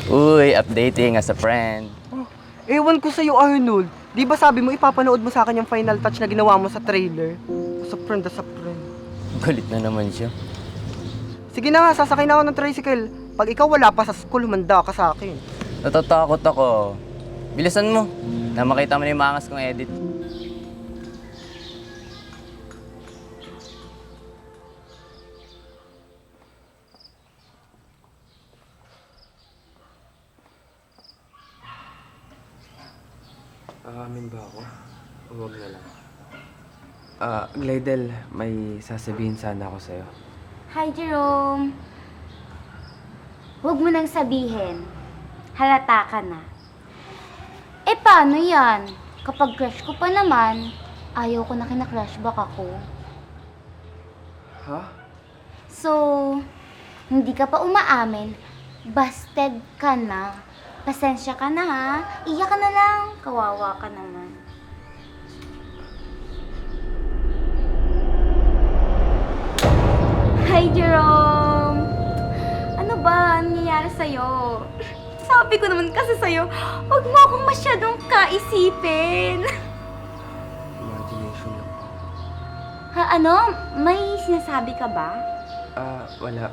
Uy, updating as a friend. Ewan ko sa'yo, Arnold. Di ba sabi mo ipapanood mo sa akin yung final touch na ginawa mo sa trailer? Sa friend, sa friend. Galit na naman siya. Sige na nga, sasakay na ako ng tricycle. Pag ikaw wala pa sa school, humanda ka sa akin. Natatakot ako. Bilisan mo. Na makita mo na yung maangas kong edit. Aamin ba ako? O wag na lang? Glidel, may sasabihin sana ako sa'yo. Hi, Jerome. Huwag mo nang sabihin. Halata ka na. Eh, paano yan? Kapag crush ko pa naman, ayaw ko na kina-crushback ako. Ha? So, hindi ka pa umaamin, busted ka na. Pasensya ka na ha. Iyak ka na lang. Kawawa ka naman. Hi, Jerome! Ano ba? Ano nangyayari sa'yo? Sabi ko naman kasi sa'yo, huwag mo akong masyadong kaisipin. Imagination lang. Ha, ano? May sinasabi ka ba? Wala.